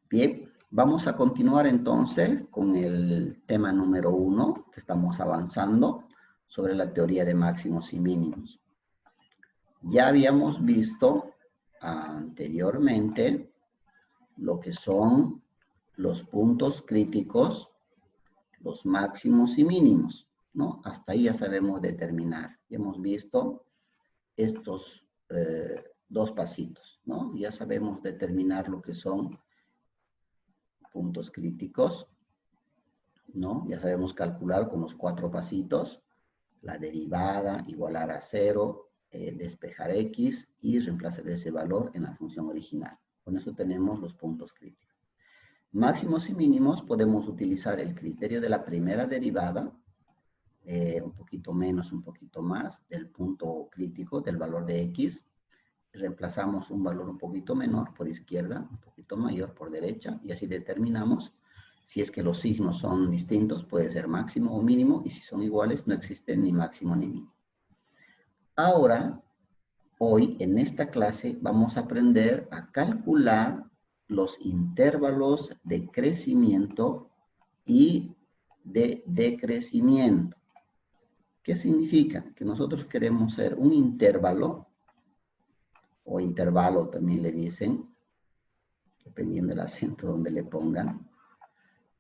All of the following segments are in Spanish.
Bien, vamos a continuar entonces con el tema número 1, que estamos avanzando sobre la teoría de máximos y mínimos. Ya habíamos visto anteriormente lo que son los puntos críticos, los máximos y mínimos, ¿no? Hasta ahí ya sabemos determinar. Ya hemos visto estos dos pasitos, ¿no? Ya sabemos determinar lo que son puntos críticos, ¿no? Ya sabemos calcular con los 4 pasitos, la derivada, igualar a 0, despejar x y reemplazar ese valor en la función original. Con eso tenemos los puntos críticos. Máximos y mínimos podemos utilizar el criterio de la primera derivada, un poquito menos, un poquito más, del punto crítico, del valor de x. Reemplazamos un valor un poquito menor por izquierda, un poquito mayor por derecha, y así determinamos si es que los signos son distintos, puede ser máximo o mínimo, y si son iguales, no existe ni máximo ni mínimo. Ahora, hoy en esta clase vamos a aprender a calcular los intervalos de crecimiento y de decrecimiento. ¿Qué significa? Que nosotros queremos hacer un intervalo, o intervalo también le dicen, dependiendo del acento donde le pongan.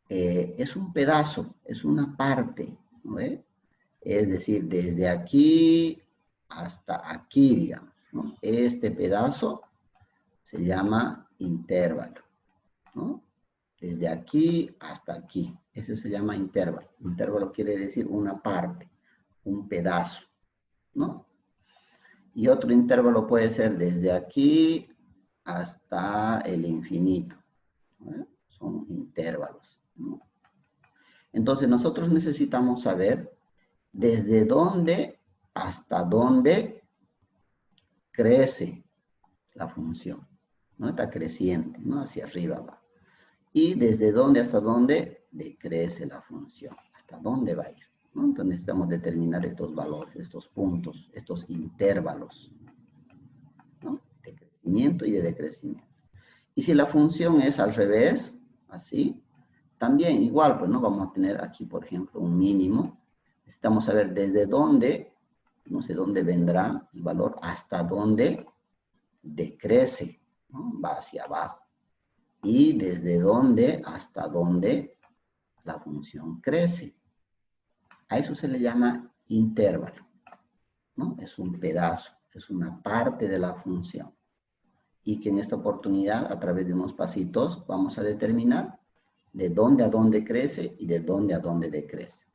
Es un pedazo, es una parte, ¿no? Es decir, desde aquí hasta aquí, digamos, ¿no? Este pedazo se llama intervalo, ¿no? Desde aquí hasta aquí, ese se llama intervalo. Intervalo quiere decir una parte, un pedazo, ¿no? Y otro intervalo puede ser desde aquí hasta el infinito, ¿no? Son intervalos, ¿no? Entonces nosotros necesitamos saber desde dónde hasta dónde crece la función, ¿no? Está creciente, ¿no? Hacia arriba va. Y desde dónde hasta dónde decrece la función, hasta dónde va a ir, ¿no? Entonces necesitamos determinar estos valores, estos puntos, estos intervalos, ¿no? De crecimiento y de decrecimiento. Y si la función es al revés, así, también igual, pues no vamos a tener aquí, por ejemplo, un mínimo. Necesitamos saber desde dónde, no sé dónde vendrá el valor, hasta dónde decrece, ¿no? Va hacia abajo. Y desde dónde hasta dónde la función crece. A eso se le llama intervalo, ¿no? Es un pedazo, es una parte de la función. Y que en esta oportunidad, a través de unos pasitos, vamos a determinar de dónde a dónde crece y de dónde a dónde decrece.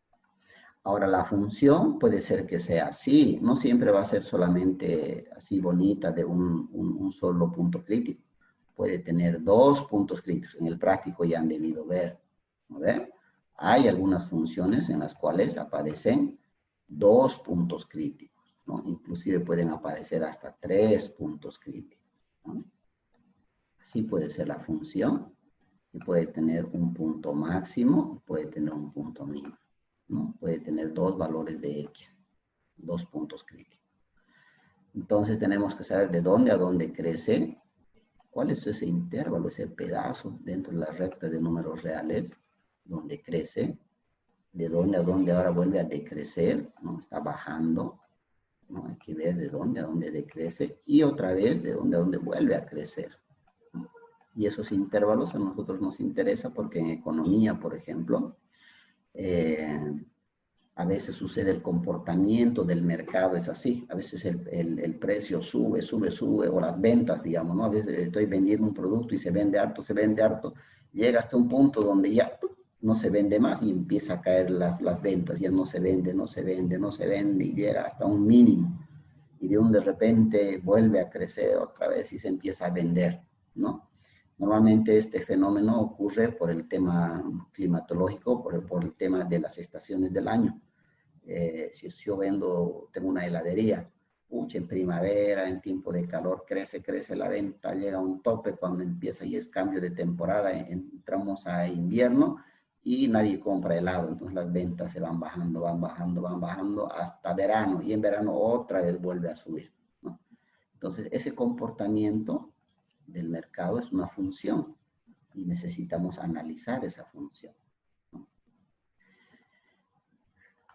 Ahora, la función puede ser que sea así, no siempre va a ser solamente así bonita de un solo punto crítico. Puede tener 2 puntos críticos, en el práctico ya han debido ver, ¿no ve? Hay algunas funciones en las cuales aparecen 2 puntos críticos, ¿no? Inclusive pueden aparecer hasta 3 puntos críticos, ¿no? Así puede ser la función, y puede tener un punto máximo, puede tener un punto mínimo, ¿no? Puede tener 2 valores de x, 2 puntos críticos. Entonces tenemos que saber de dónde a dónde crece, cuál es ese intervalo, ese pedazo dentro de la recta de números reales, donde crece, de dónde a dónde ahora vuelve a decrecer, ¿no? Está bajando, ¿no? Hay que ver de dónde a dónde decrece, y otra vez de dónde a dónde vuelve a crecer. Y esos intervalos a nosotros nos interesa porque en economía, por ejemplo, a veces sucede el comportamiento del mercado, es así. A veces el precio sube, o las ventas, digamos, ¿no? A veces estoy vendiendo un producto y se vende harto, llega hasta un punto donde ya no se vende más y empieza a caer las ventas, ya no se vende, y llega hasta un mínimo. Y de repente vuelve a crecer otra vez y se empieza a vender, ¿no? Normalmente este fenómeno ocurre por el tema climatológico, por el tema de las estaciones del año. Si yo tengo una heladería, en primavera, en tiempo de calor, crece la venta, llega a un tope cuando empieza y es cambio de temporada, entramos a invierno y nadie compra helado, entonces las ventas se van bajando hasta verano, y en verano otra vez vuelve a subir, ¿no? Entonces ese comportamiento del mercado es una función, y necesitamos analizar esa función, ¿no?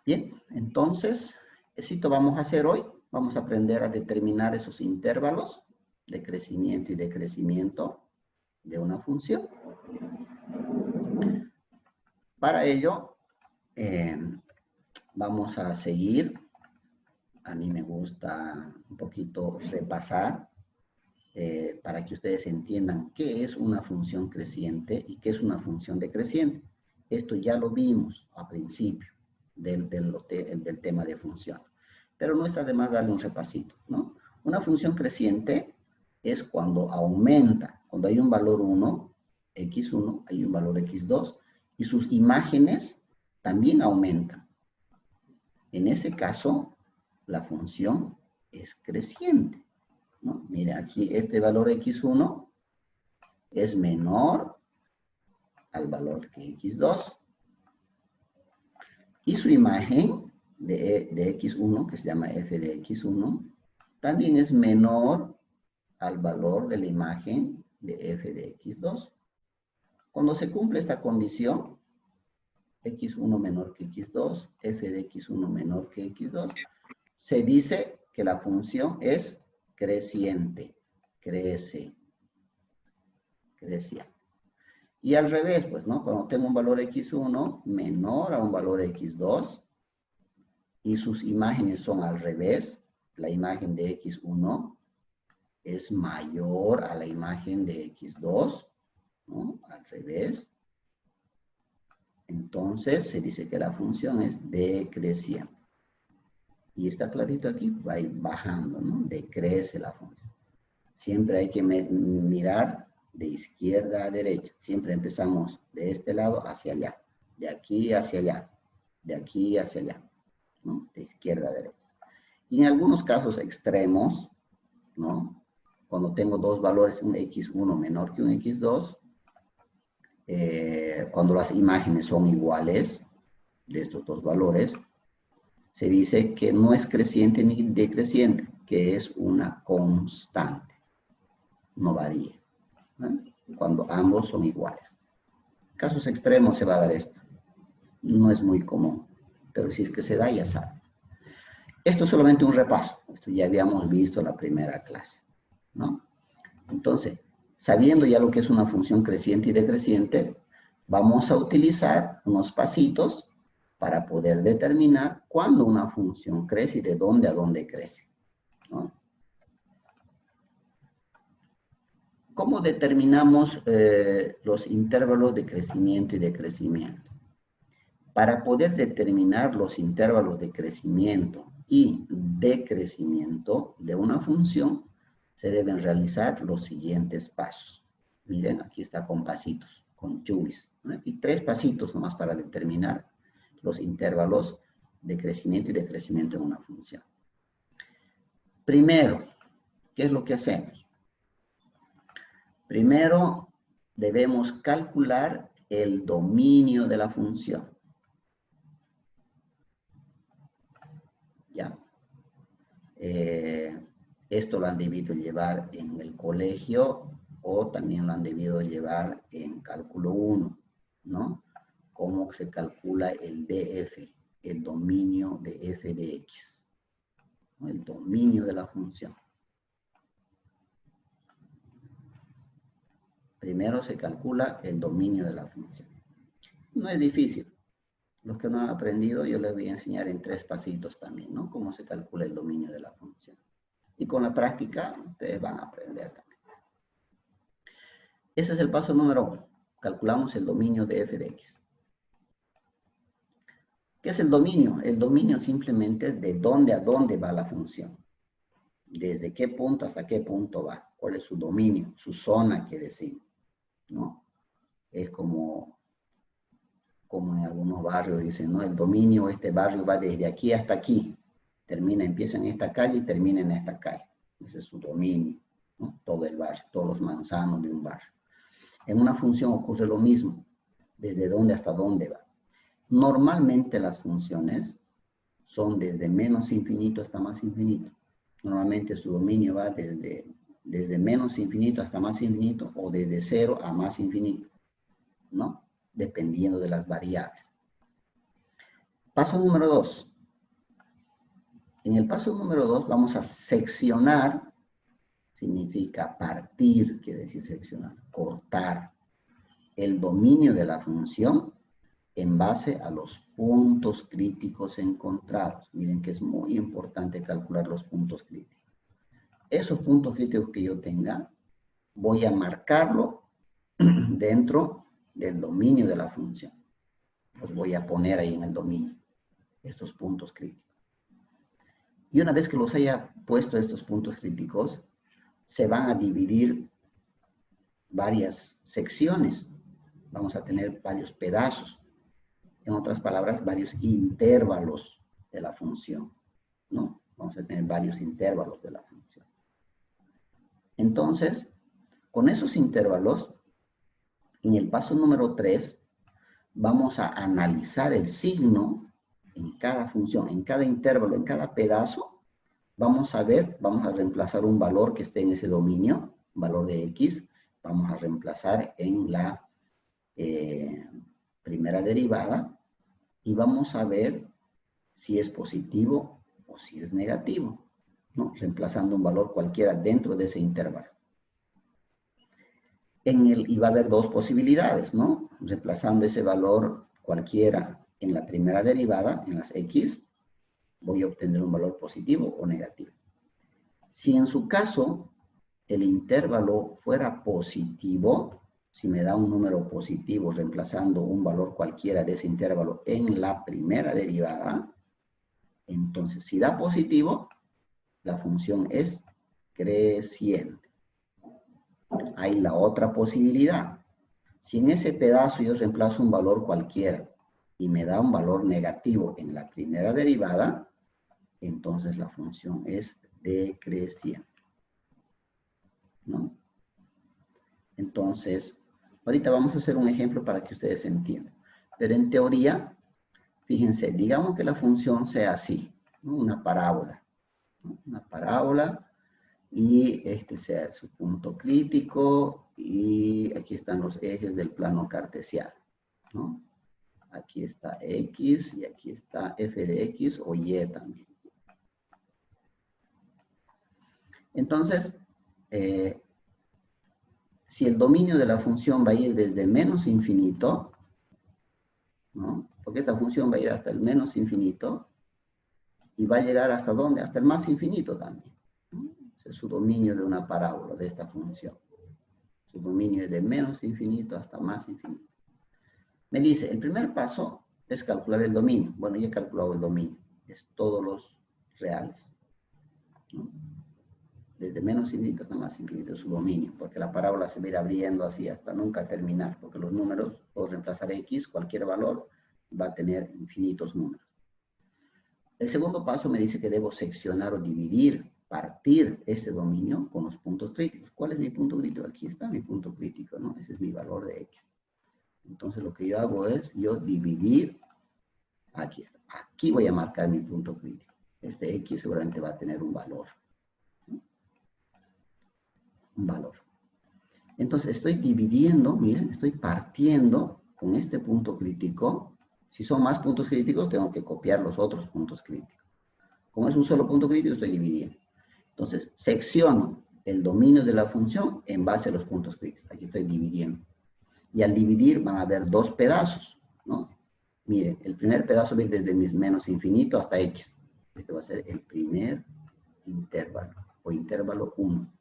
Bien, entonces, esto vamos a hacer hoy. Vamos a aprender a determinar esos intervalos de crecimiento y decrecimiento de una función. Para ello, vamos a seguir. A mí me gusta un poquito repasar para que ustedes entiendan qué es una función creciente y qué es una función decreciente. Esto ya lo vimos al principio del tema de función. Pero no está de más darle un repasito, ¿no? Una función creciente es cuando aumenta, cuando hay un valor 1, x1, hay un valor x2, y sus imágenes también aumentan. En ese caso, la función es creciente, ¿no? Mira, aquí este valor x1 es menor al valor que x2. Y su imagen de x1, que se llama f de x1, también es menor al valor de la imagen de f de x2. Cuando se cumple esta condición, x1 menor que x2, f de x1 menor que x2, se dice que la función es creciente, crece. Y al revés, pues, ¿no? Cuando tengo un valor x1 menor a un valor x2, y sus imágenes son al revés, la imagen de x1 es mayor a la imagen de x2, ¿no? Al revés. Entonces se dice que la función es decreciente. Y está clarito aquí, va a ir bajando, ¿no? Decrece la función. Siempre hay que mirar de izquierda a derecha. Siempre empezamos de este lado hacia allá, de aquí hacia allá, de aquí hacia allá, ¿no? De izquierda a derecha. Y en algunos casos extremos, ¿no? Cuando tengo dos valores, un x1 menor que un x2, cuando las imágenes son iguales de estos dos valores, se dice que no es creciente ni decreciente, que es una constante. No varía, ¿no? Cuando ambos son iguales. En casos extremos se va a dar esto. No es muy común, pero si es que se da, ya saben. Esto es solamente un repaso. Esto ya habíamos visto en la primera clase, ¿no? Entonces, sabiendo ya lo que es una función creciente y decreciente, vamos a utilizar unos pasitos para poder determinar cuándo una función crece y de dónde a dónde crece, ¿no? ¿Cómo determinamos los intervalos de crecimiento y decrecimiento? Para poder determinar los intervalos de crecimiento y decrecimiento de una función, se deben realizar los siguientes pasos. Miren, aquí está con pasitos, con chubis, ¿no? Aquí 3 pasitos nomás para determinar los intervalos de crecimiento y decrecimiento en una función. Primero, ¿qué es lo que hacemos? Primero, debemos calcular el dominio de la función. ¿Ya? Esto lo han debido llevar en el colegio o también lo han debido llevar en cálculo 1, ¿no? Cómo se calcula el DF, el dominio de f de x, ¿no? El dominio de la función. Primero se calcula el dominio de la función. No es difícil. Los que no han aprendido, yo les voy a enseñar en 3 pasitos también, ¿no? Cómo se calcula el dominio de la función. Y con la práctica, ustedes van a aprender también. Ese es el paso número 1. Calculamos el dominio de f de x. ¿Qué es el dominio? El dominio simplemente es de dónde a dónde va la función. Desde qué punto hasta qué punto va. ¿Cuál es su dominio? Su zona, que decimos, ¿no? Es como en algunos barrios dicen, ¿no? El dominio, este barrio va desde aquí hasta aquí. Empieza en esta calle y termina en esta calle. Ese es su dominio, ¿no? Todo el barrio, todos los manzanos de un barrio. En una función ocurre lo mismo. Desde dónde hasta dónde va. Normalmente las funciones son desde menos infinito hasta más infinito. Normalmente su dominio va desde desde menos infinito hasta más infinito, o desde 0 a más infinito, ¿no? Dependiendo de las variables. Paso número 2. En el paso número 2 vamos a seccionar, significa partir, quiere decir seccionar, cortar el dominio de la función en base a los puntos críticos encontrados. Miren que es muy importante calcular los puntos críticos. Esos puntos críticos que yo tenga, voy a marcarlo dentro del dominio de la función. Los voy a poner ahí en el dominio, estos puntos críticos. Y una vez que los haya puesto estos puntos críticos, se van a dividir varias secciones. Vamos a tener varios pedazos. En otras palabras, varios intervalos de la función, ¿no? Vamos a tener varios intervalos de la función. Entonces, con esos intervalos, en el paso número 3, vamos a analizar el signo en cada función, en cada intervalo, en cada pedazo. Vamos a ver, vamos a reemplazar un valor que esté en ese dominio, un valor de X, vamos a reemplazar en la primera derivada y vamos a ver si es positivo o si es negativo, ¿no? Reemplazando un valor cualquiera dentro de ese intervalo. Y va a haber dos posibilidades, ¿no? Reemplazando ese valor cualquiera en la primera derivada, en las X, voy a obtener un valor positivo o negativo. Si en su caso el intervalo fuera positivo, si me da un número positivo reemplazando un valor cualquiera de ese intervalo en la primera derivada, entonces si da positivo, la función es creciente. Hay la otra posibilidad. Si en ese pedazo yo reemplazo un valor cualquiera y me da un valor negativo en la primera derivada, entonces la función es decreciente, ¿no? Entonces, ahorita vamos a hacer un ejemplo para que ustedes entiendan. Pero en teoría, fíjense, digamos que la función sea así, ¿no? Una parábola, ¿no? Una parábola y este sea su punto crítico y aquí están los ejes del plano cartesiano, ¿no? Aquí está X y aquí está f de X o Y también. Entonces, si el dominio de la función va a ir desde menos infinito, ¿no? Porque esta función va a ir hasta el menos infinito y va a llegar hasta ¿dónde? Hasta el más infinito también, ¿no? Ese es su dominio de una parábola de esta función. Su dominio es de menos infinito hasta más infinito. Me dice, el primer paso es calcular el dominio. Bueno, ya he calculado el dominio. Es todos los reales, ¿no? Desde menos infinito hasta más infinito es su dominio, porque la parábola se va a ir abriendo así hasta nunca terminar, porque los números, puedo reemplazar X, cualquier valor, va a tener infinitos números. El segundo paso me dice que debo seccionar o dividir, partir este dominio con los puntos críticos. ¿Cuál es mi punto crítico? Aquí está mi punto crítico, ¿no? Ese es mi valor de X. Entonces lo que yo hago es, yo dividir, aquí está. Aquí voy a marcar mi punto crítico. Este X seguramente va a tener un valor, ¿no? Un valor. Entonces estoy dividiendo, miren, estoy partiendo con este punto crítico. Si son más puntos críticos, tengo que copiar los otros puntos críticos. Como es un solo punto crítico, estoy dividiendo. Entonces, secciono el dominio de la función en base a los puntos críticos. Aquí estoy dividiendo. Y al dividir van a haber dos pedazos, ¿no? Miren, el primer pedazo va desde menos infinito hasta X. Este va a ser el primer intervalo, o intervalo 1.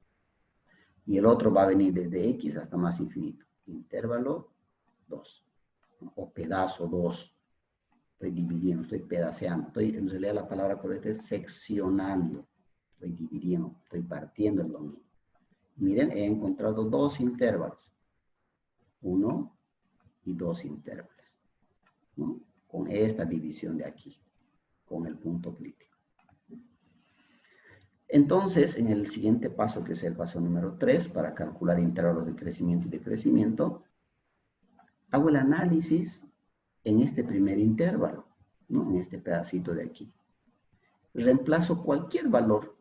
Y el otro va a venir desde X hasta más infinito. Intervalo 2, ¿no? O pedazo 2. Estoy dividiendo, estoy pedaceando. En realidad la palabra correcta es seccionando. Estoy dividiendo, estoy partiendo el dominio. Miren, he encontrado dos intervalos. 1 y 2 intervalos, ¿no? Con esta división de aquí, con el punto crítico. Entonces, en el siguiente paso, que es el paso número 3, para calcular intervalos de crecimiento y decrecimiento, hago el análisis en este primer intervalo, ¿no? En este pedacito de aquí. Reemplazo cualquier valor,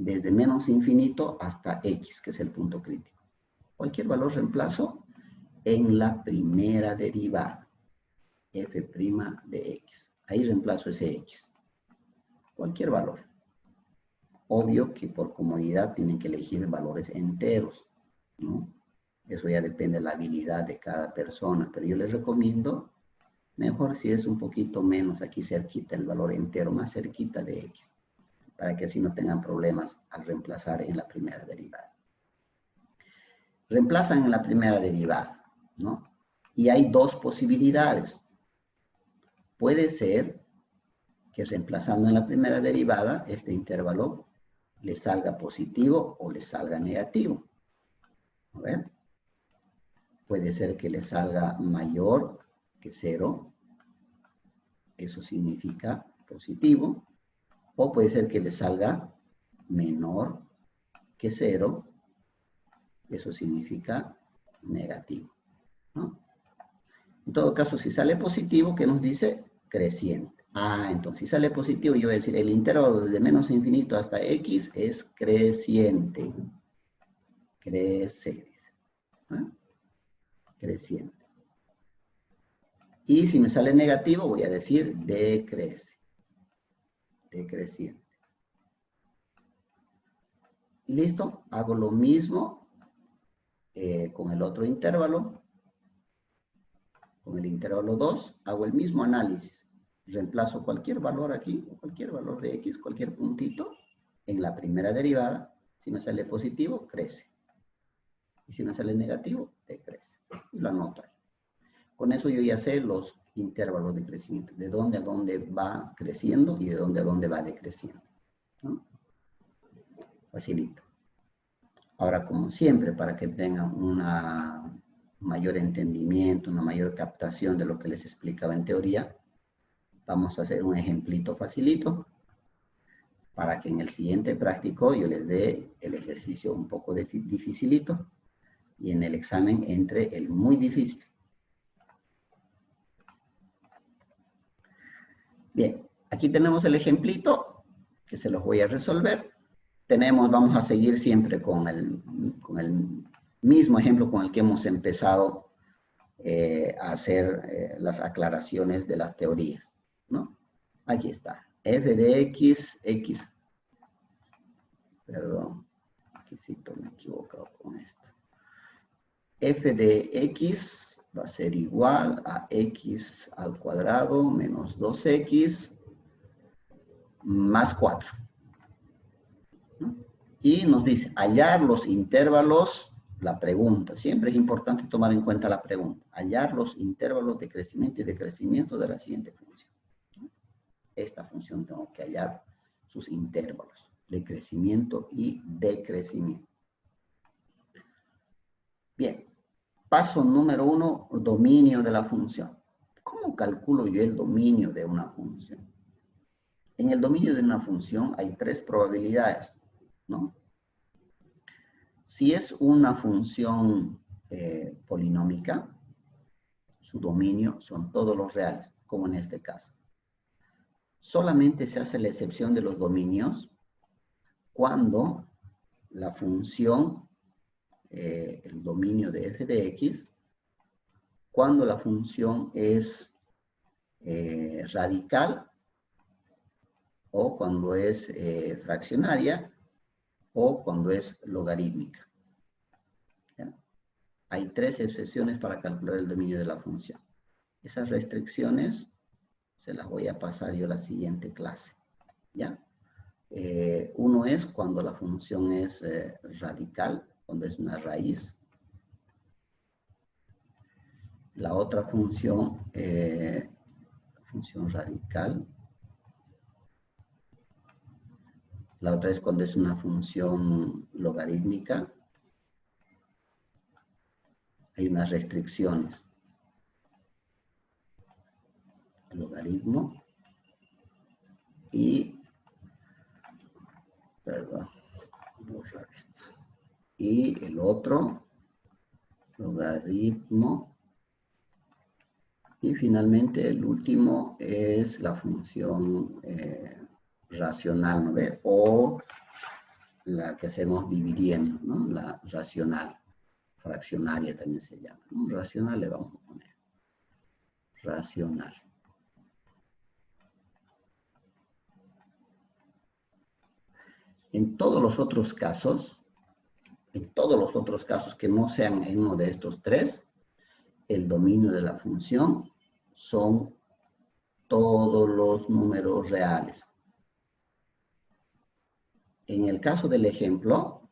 desde menos infinito hasta x, que es el punto crítico. Cualquier valor reemplazo en la primera derivada, f' de x. Ahí reemplazo ese x. Cualquier valor. Obvio que por comodidad tienen que elegir valores enteros, ¿no? Eso ya depende de la habilidad de cada persona, pero yo les recomiendo, mejor si es un poquito menos aquí cerquita el valor entero, más cerquita de x, para que así no tengan problemas al reemplazar en la primera derivada. Reemplazan en la primera derivada, ¿no? Y hay dos posibilidades. Puede ser que reemplazando en la primera derivada, este intervalo le salga positivo o le salga negativo. A ver. Puede ser que le salga mayor que 0. Eso significa positivo. O puede ser que le salga menor que 0. Eso significa negativo, ¿no? En todo caso, si sale positivo, ¿qué nos dice? Creciente. Entonces, si sale positivo, yo voy a decir, el intervalo desde menos infinito hasta x es creciente. Crece. Creciente. Y si me sale negativo, voy a decir decrece. Decreciente. Y listo. Hago lo mismo con el otro intervalo. Con el intervalo 2, hago el mismo análisis. Reemplazo cualquier valor aquí, cualquier valor de x, cualquier puntito, en la primera derivada. Si me sale positivo, crece. Y si me sale negativo, decrece. Y lo anoto ahí. Con eso yo ya sé los intervalos de crecimiento, de dónde a dónde va creciendo y de dónde a dónde va decreciendo, ¿no? Facilito. Ahora, como siempre, para que tengan un mayor entendimiento, una mayor captación de lo que les explicaba en teoría, vamos a hacer un ejemplito facilito para que en el siguiente práctico yo les dé el ejercicio un poco dificilito y en el examen entre el muy difícil. Bien, aquí tenemos el ejemplito que se los voy a resolver. Vamos a seguir siempre con el mismo ejemplo con el que hemos empezado a hacer las aclaraciones de las teorías, ¿no? Aquí está, f de x, perdón, aquí sí me he equivocado con esto. F de x va a ser igual a x al cuadrado menos 2x más 4. ¿No? Y nos dice, hallar los intervalos, la pregunta. Siempre es importante tomar en cuenta la pregunta. Hallar los intervalos de crecimiento y decrecimiento de la siguiente función. ¿No? Esta función tengo que hallar sus intervalos de crecimiento y decrecimiento. Bien. Paso número 1, dominio de la función. ¿Cómo calculo yo el dominio de una función? En el dominio de una función hay 3 probabilidades, ¿no? Si es una función polinómica, su dominio son todos los reales, como en este caso. Solamente se hace la excepción de los dominios cuando la función, el dominio de f de x, cuando la función es radical o cuando es fraccionaria o cuando es logarítmica. ¿Ya? Hay 3 excepciones para calcular el dominio de la función. Esas restricciones se las voy a pasar yo a la siguiente clase. ¿Ya? Uno es cuando la función es radical, cuando es una raíz. La otra función radical. La otra es cuando es una función logarítmica. Hay unas restricciones. El logaritmo y, perdón, borrar esto. Y el otro, logaritmo. Y finalmente el último es la función racional, ¿no ve? O la que hacemos dividiendo, ¿no? La racional, fraccionaria también se llama, ¿no? Racional le vamos a poner. Racional. En todos los otros casos que no sean en uno de estos tres, el dominio de la función son todos los números reales. En el caso del ejemplo,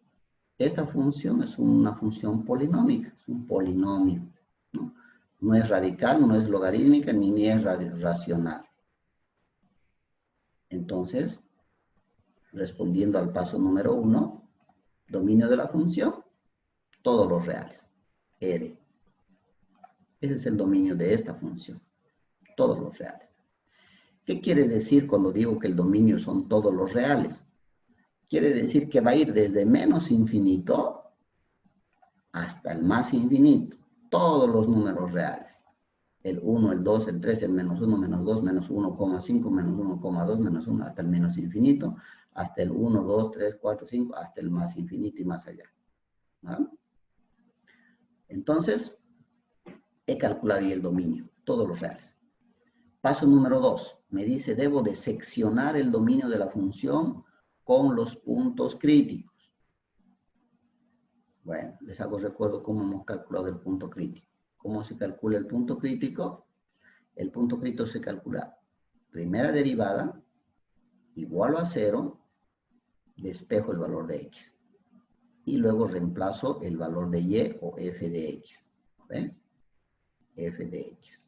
esta función es una función polinómica, es un polinomio, ¿no? No es radical, no es logarítmica, ni es racional. Entonces, respondiendo al paso número 1, dominio de la función, todos los reales. R. Ese es el dominio de esta función, todos los reales. ¿Qué quiere decir cuando digo que el dominio son todos los reales? Quiere decir que va a ir desde menos infinito hasta el más infinito, todos los números reales. El 1, el 2, el 3, el menos 1, menos 2, menos 1,5, menos 1,2, menos 1, hasta el menos infinito, hasta el 1, 2, 3, 4, 5, hasta el más infinito y más allá. ¿No? Entonces, he calculado ahí el dominio, todos los reales. Paso número 2, me dice, debo de seccionar el dominio de la función con los puntos críticos. Bueno, les hago recuerdo cómo hemos calculado el punto crítico. ¿Cómo se calcula el punto crítico? El punto crítico se calcula primera derivada, igual a 0, despejo el valor de x. Y luego reemplazo el valor de y o f de x. ¿Ve? F de x.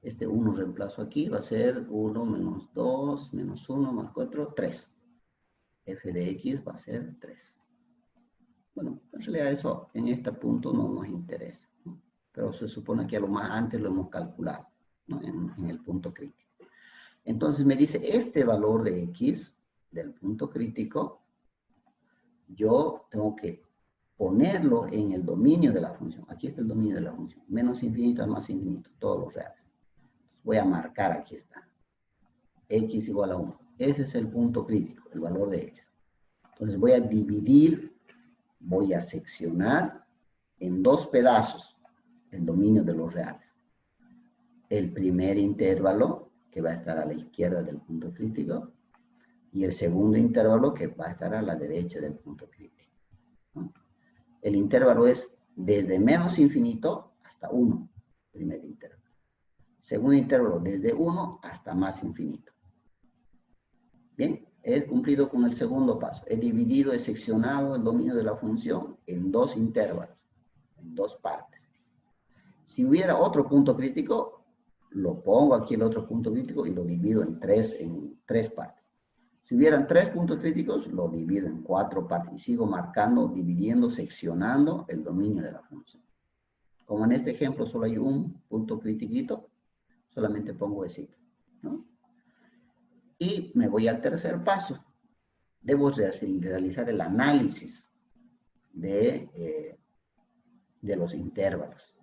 Este 1 reemplazo aquí, va a ser 1 menos 2, menos 1 más 4, 3. F de x va a ser 3. Bueno, en realidad eso en este punto no nos interesa, ¿no? Pero se supone que a lo más antes lo hemos calculado, ¿no? En el punto crítico. Entonces me dice, este valor de x, del punto crítico, yo tengo que ponerlo en el dominio de la función. Aquí está el dominio de la función. Menos infinito a más infinito, todos los reales. Voy a marcar, aquí está. X igual a 1. Ese es el punto crítico, el valor de x. Entonces voy a dividir, voy a seccionar en dos pedazos el dominio de los reales. El primer intervalo, que va a estar a la izquierda del punto crítico, y el segundo intervalo, que va a estar a la derecha del punto crítico, ¿no? El intervalo es desde menos infinito hasta 1, primer intervalo. Segundo intervalo, desde 1 hasta más infinito. Bien, he cumplido con el segundo paso. He dividido, he seccionado el dominio de la función en dos intervalos, en dos partes. Si hubiera otro punto crítico, lo pongo aquí el otro punto crítico y lo divido en tres partes. Si hubieran 3 puntos críticos, lo divido en 4 partes y sigo marcando, dividiendo, seccionando el dominio de la función. Como en este ejemplo solo hay un punto critiquito, solamente pongo ese, ¿no? Y me voy al tercer paso. Debo realizar el análisis de los intervalos.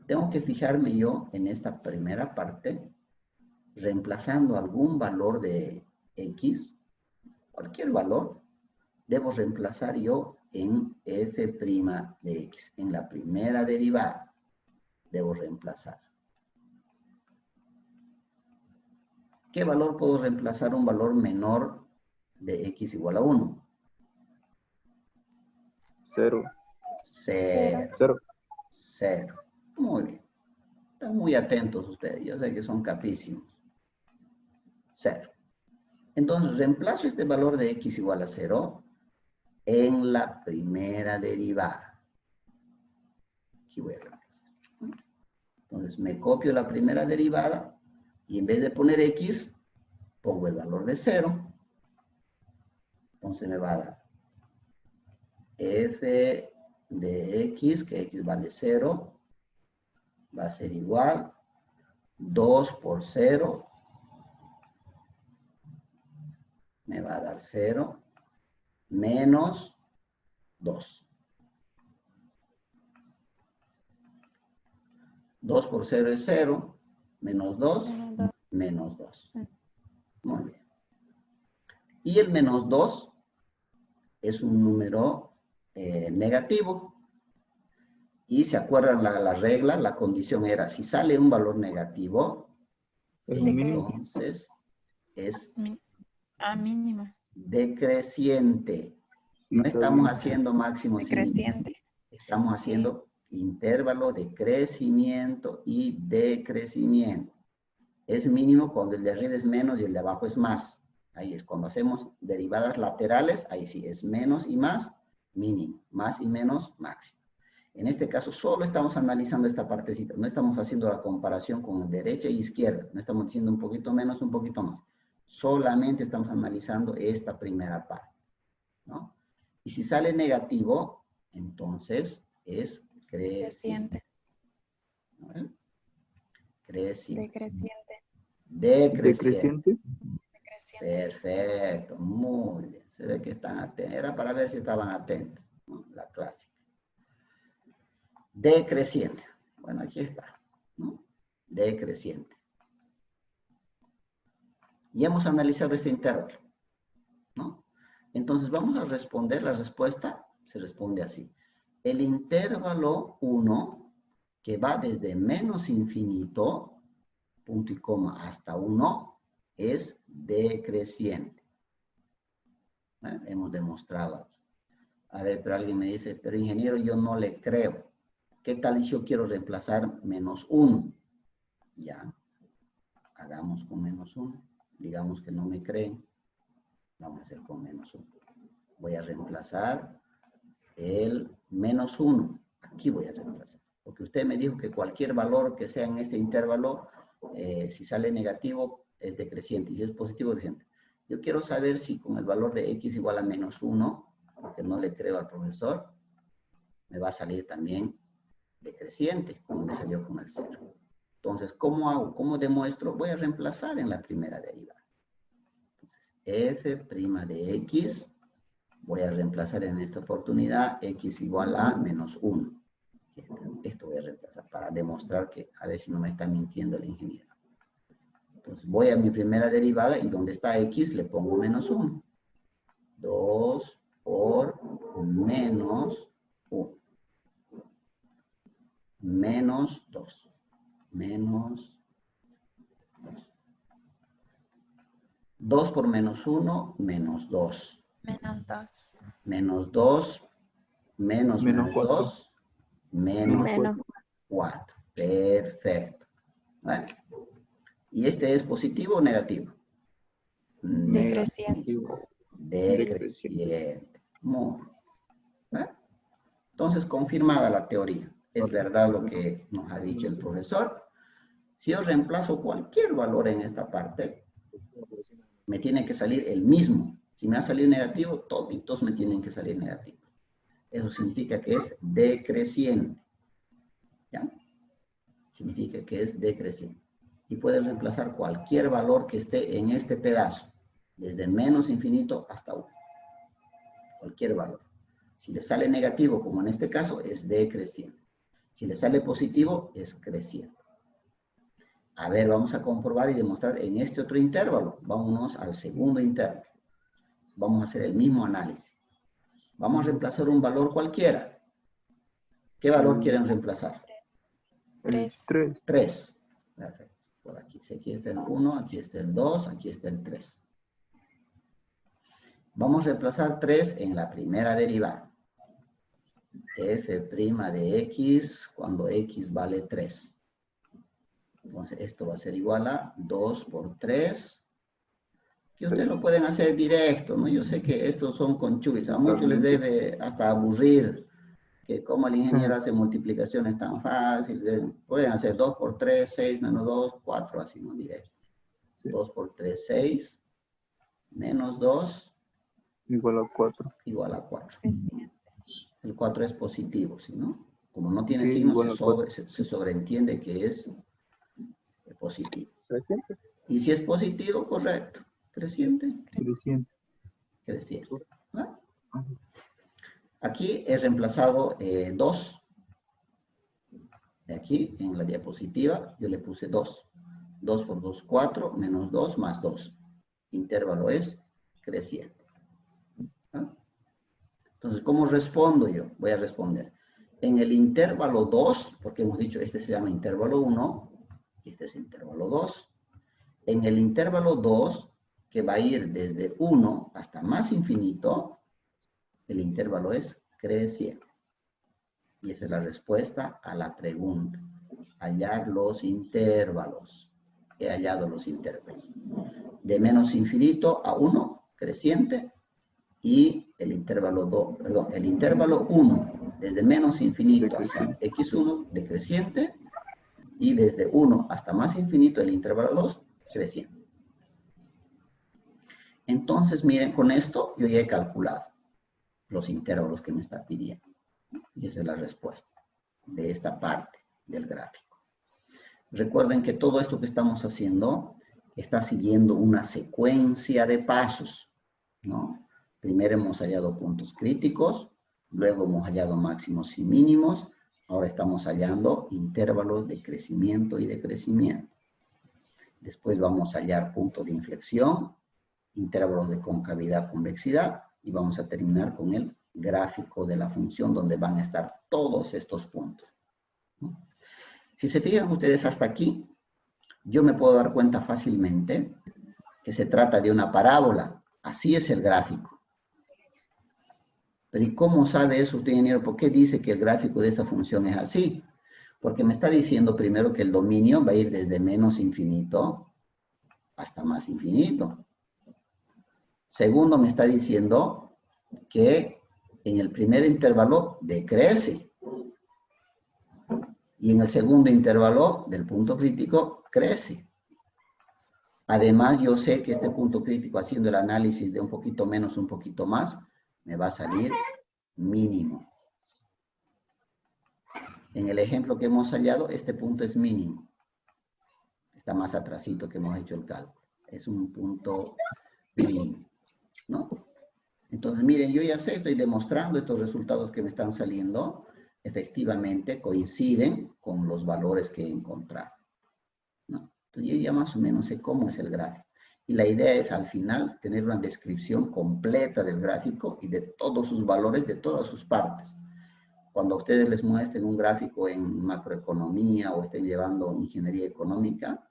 Tengo que fijarme yo en esta primera parte, reemplazando algún valor de x, cualquier valor, debo reemplazar yo en f' de x. En la primera derivada, debo reemplazar. ¿Qué valor puedo reemplazar? Un valor menor de x igual a 1. 0. 0. 0. Muy bien. Están muy atentos ustedes. Yo sé que son capísimos. 0. Entonces, reemplazo este valor de x igual a 0 en la primera derivada. Aquí voy a reemplazar. Entonces, me copio la primera derivada y en vez de poner x, pongo el valor de 0. Entonces me va a dar f de x, que x vale 0, va a ser igual 2 por 0. Me va a dar 0 menos 2. 2 por 0 es 0, menos 2, menos 2. Muy bien. Y el menos 2 es un número negativo. Y se acuerdan la regla, la condición era, si sale un valor negativo, entonces es mínimo. decreciente. No estamos haciendo máximos y mínimos. Estamos haciendo intervalo de crecimiento y decrecimiento. Es mínimo cuando el de arriba es menos y el de abajo es más. Ahí es cuando hacemos derivadas laterales, ahí sí es menos y más, mínimo. Más y menos, máximo. En este caso solo estamos analizando esta partecita, no estamos haciendo la comparación con derecha e izquierda, no estamos diciendo un poquito menos, un poquito más. Solamente estamos analizando esta primera parte, ¿no? Y si sale negativo, entonces es creciente. ¿No? Creciente. Decreciente. Perfecto, muy bien. Se ve que están atentos. Era para ver si estaban atentos, ¿no? La clásica. Decreciente. Bueno, aquí está, ¿no? Decreciente. Y hemos analizado este intervalo, ¿no? Entonces vamos a responder, la respuesta se responde así. El intervalo 1, que va desde menos infinito, punto y coma, hasta 1, es decreciente. Hemos demostrado aquí. A ver, pero alguien me dice, pero ingeniero, yo no le creo. ¿Qué tal si yo quiero reemplazar menos 1? Ya, hagamos con menos 1. Digamos que no me creen. Vamos a hacer con menos 1. Voy a reemplazar el menos 1. Aquí voy a reemplazar. Porque usted me dijo que cualquier valor que sea en este intervalo, si sale negativo, es decreciente. Y si es positivo, decreciente. Yo quiero saber si con el valor de x igual a menos 1, porque no le creo al profesor, me va a salir también decreciente, como me salió con el 0. Entonces, ¿cómo hago? ¿Cómo demuestro? Voy a reemplazar en la primera derivada. Entonces, f' de x, voy a reemplazar en esta oportunidad x igual a menos 1. Esto voy a reemplazar para demostrar que, a ver si no me está mintiendo el ingeniero. Entonces, voy a mi primera derivada y donde está x le pongo menos 1. 2 por menos 1. Menos 2. Menos 2. 2 por menos 1, menos 2. Menos 2. Menos 2, menos 2, menos 4. Perfecto. ¿Vale? ¿Y este es positivo o negativo? Decreciente. Decreciente. Muy bien. ¿Vale? Entonces, confirmada la teoría. Es verdad lo que nos ha dicho el profesor. Si yo reemplazo cualquier valor en esta parte, me tiene que salir el mismo. Si me va a salir negativo, todos me tienen que salir negativos. Eso significa que es decreciente. ¿Ya? Significa que es decreciente. Y puedes reemplazar cualquier valor que esté en este pedazo, desde menos infinito hasta 1. Cualquier valor. Si le sale negativo, como en este caso, es decreciente. Si le sale positivo, es creciente. A ver, vamos a comprobar y demostrar en este otro intervalo. Vámonos al segundo intervalo. Vamos a hacer el mismo análisis. Vamos a reemplazar un valor cualquiera. ¿Qué valor quieren reemplazar? 3. 3. Perfecto. Por aquí. Aquí está el 1, aquí está el 2, aquí está el 3. Vamos a reemplazar 3 en la primera derivada. F' de x cuando x vale 3. Entonces, esto va a ser igual a 2 por 3. Que ustedes lo pueden hacer directo, ¿no? Yo sé que estos son conchubis. A muchos les debe hasta aburrir que como el ingeniero hace multiplicaciones tan fáciles. Pueden hacer 2 por 3, 6 menos 2, 4, así, ¿no? Directo. 2 por 3, 6. Menos 2. Igual a 4. Igual a 4. El 4 es positivo, ¿sí, no? Como no tiene Sí, signo, se sobreentiende que es positivo. ¿Creciente? Y si es positivo, correcto. Creciente. Creciente. ¿Ah? Aquí he reemplazado 2. De aquí, en la diapositiva, yo le puse 2. 2 por 2, 4, menos 2 más 2. Intervalo es creciente. ¿Ah? Entonces, ¿cómo respondo yo? Voy a responder. En el intervalo 2, porque hemos dicho este se llama intervalo 1, este es intervalo 2. En el intervalo 2, que va a ir desde 1 hasta más infinito, el intervalo es creciente. Y esa es la respuesta a la pregunta. Hallar los intervalos. He hallado los intervalos. De menos infinito a 1, creciente. Y el intervalo 2, perdón, el intervalo 1, desde menos infinito hasta x1, decreciente. Y desde 1 hasta más infinito, el intervalo 2, creciente. Entonces, miren, con esto yo ya he calculado los intervalos que me está pidiendo. Y esa es la respuesta de esta parte del gráfico. Recuerden que todo esto que estamos haciendo está siguiendo una secuencia de pasos, ¿no? Primero hemos hallado puntos críticos, luego hemos hallado máximos y mínimos, ahora estamos hallando intervalos de crecimiento y decrecimiento. Después vamos a hallar puntos de inflexión, intervalos de concavidad, convexidad, y vamos a terminar con el gráfico de la función donde van a estar todos estos puntos, ¿no? Si se fijan ustedes hasta aquí, yo me puedo dar cuenta fácilmente que se trata de una parábola. Así es el gráfico. Pero ¿y cómo sabe eso usted, ingeniero? ¿Por qué dice que el gráfico de esta función es así? Porque me está diciendo primero que el dominio va a ir desde menos infinito hasta más infinito. Segundo, me está diciendo que en el primer intervalo decrece. Y en el segundo intervalo del punto crítico crece. Además, yo sé que este punto crítico, haciendo el análisis de un poquito menos, un poquito más, me va a salir mínimo. En el ejemplo que hemos hallado, este punto es mínimo. Está más atrasito que hemos hecho el cálculo. Es un punto mínimo, ¿no? Entonces, miren, yo ya sé, estoy demostrando estos resultados que me están saliendo. Efectivamente coinciden con los valores que he encontrado, ¿no? Entonces, yo ya más o menos sé cómo es el gráfico. Y la idea es, al final, tener una descripción completa del gráfico y de todos sus valores, de todas sus partes. Cuando a ustedes les muestren un gráfico en macroeconomía o estén llevando ingeniería económica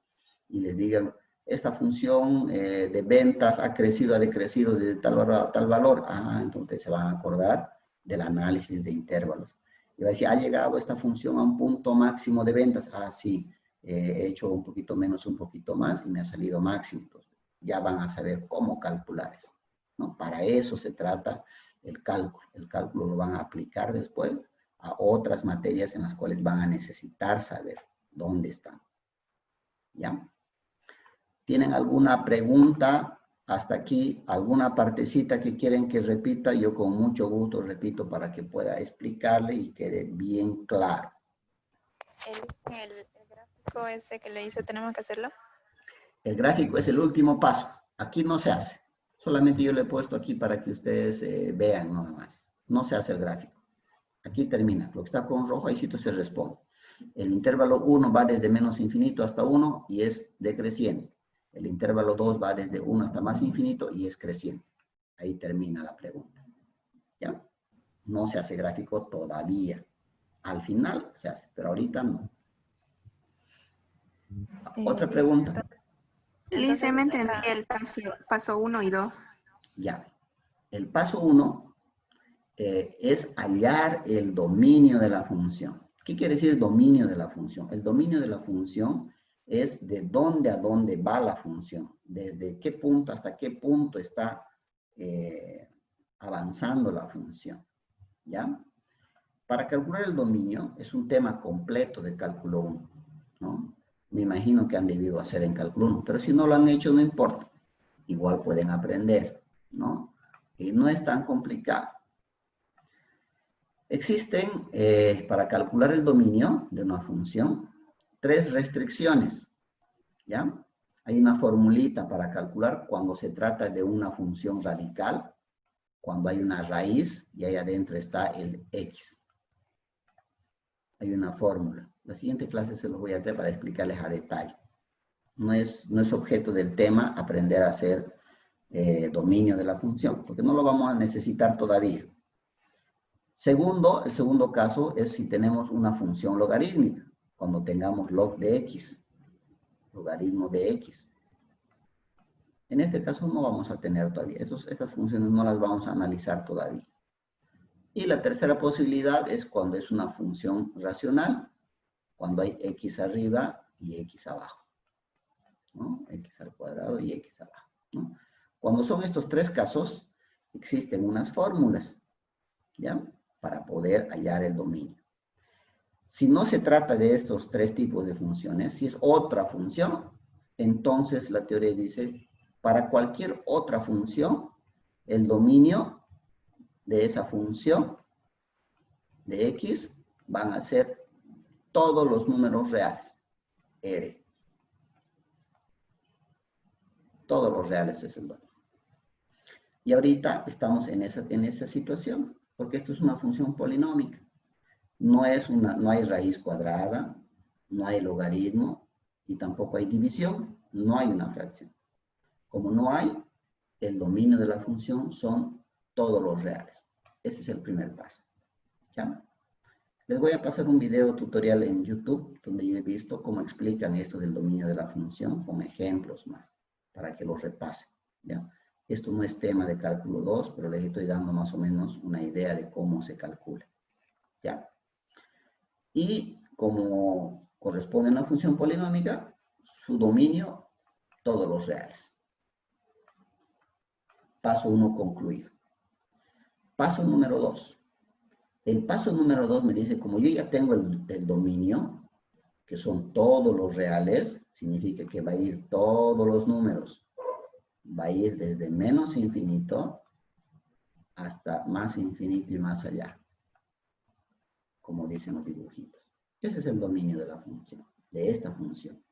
y les digan, esta función de ventas ha crecido, ha decrecido desde tal valor a tal valor, entonces se van a acordar del análisis de intervalos. Y va a decir, ha llegado esta función a un punto máximo de ventas. Sí, he hecho un poquito menos, un poquito más y me ha salido máximo. Entonces, ya van a saber cómo calcular eso, ¿no? Para eso se trata el cálculo. El cálculo lo van a aplicar después a otras materias en las cuales van a necesitar saber dónde están. ¿Ya? ¿Tienen alguna pregunta hasta aquí? ¿Alguna partecita que quieren que repita? Yo con mucho gusto repito para que pueda explicarle y quede bien claro. El gráfico ese que le hice, ¿tenemos que hacerlo? El gráfico es el último paso. Aquí no se hace. Solamente yo lo he puesto aquí para que ustedes vean nada más. No se hace el gráfico. Aquí termina. Lo que está con rojo, ahí sí se responde. El intervalo 1 va desde menos infinito hasta 1 y es decreciente. El intervalo 2 va desde 1 hasta más infinito y es creciente. Ahí termina la pregunta. ¿Ya? No se hace gráfico todavía. Al final se hace, pero ahorita no. ¿Otra pregunta? Lice, me entendí el paso 1 y 2. Ya. El paso 1 es hallar el dominio de la función. ¿Qué quiere decir dominio de la función? El dominio de la función es de dónde a dónde va la función, desde qué punto hasta qué punto está avanzando la función, ¿ya? Para calcular el dominio es un tema completo de cálculo 1, ¿no? Me imagino que han debido hacer en cálculo 1, pero si no lo han hecho no importa, igual pueden aprender, ¿no? Y no es tan complicado. Existen, para calcular el dominio de una función, 3 restricciones, ¿ya? Hay una formulita para calcular cuando se trata de una función radical, cuando hay una raíz y ahí adentro está el x. Hay una fórmula. La siguiente clase se los voy a traer para explicarles a detalle. No es objeto del tema aprender a hacer dominio de la función, porque no lo vamos a necesitar todavía. El segundo caso es si tenemos una función logarítmica, cuando tengamos log de x, logaritmo de x. En este caso no vamos a tener todavía, estas funciones no las vamos a analizar todavía. Y la tercera posibilidad es cuando es una función racional, cuando hay x arriba y x abajo, ¿no? X al cuadrado y x abajo, ¿no? Cuando son estos tres casos, existen unas fórmulas, ¿ya? Para poder hallar el dominio. Si no se trata de estos tres tipos de funciones, si es otra función, entonces la teoría dice, para cualquier otra función, el dominio de esa función de x van a ser todos los números reales, R. Todos los reales es el dominio. Y ahorita estamos en esa situación, porque esto es una función polinómica. No hay raíz cuadrada, no hay logaritmo y tampoco hay división, no hay una fracción. Como no hay, el dominio de la función son todos los reales. Ese es el primer paso. ¿Ya? Les voy a pasar un video tutorial en YouTube donde yo he visto cómo explican esto del dominio de la función con ejemplos más, para que lo repasen. ¿Ya? Esto no es tema de cálculo 2, pero les estoy dando más o menos una idea de cómo se calcula. ¿Ya? Y como corresponde a una función polinómica, su dominio, todos los reales. Paso 1 concluido. Paso número 2. El paso número 2 me dice, como yo ya tengo el dominio, que son todos los reales, significa que va a ir todos los números. Va a ir desde menos infinito hasta más infinito y más allá, como dicen los dibujitos. Ese es el dominio de la función, de esta función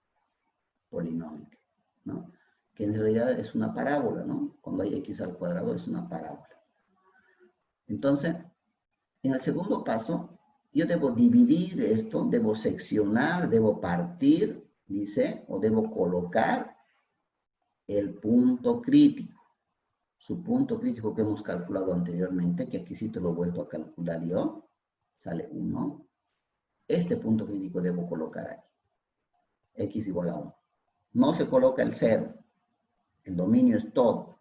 polinómica, ¿no? Que en realidad es una parábola, ¿no? Cuando hay x al cuadrado es una parábola. Entonces, en el segundo paso, yo debo dividir esto, debo seccionar, debo partir, dice, o debo colocar el punto crítico. Su punto crítico que hemos calculado anteriormente, que aquí sí te lo he vuelto a calcular yo, sale 1. Este punto crítico debo colocar aquí. X igual a 1. No se coloca el 0. El dominio es todo.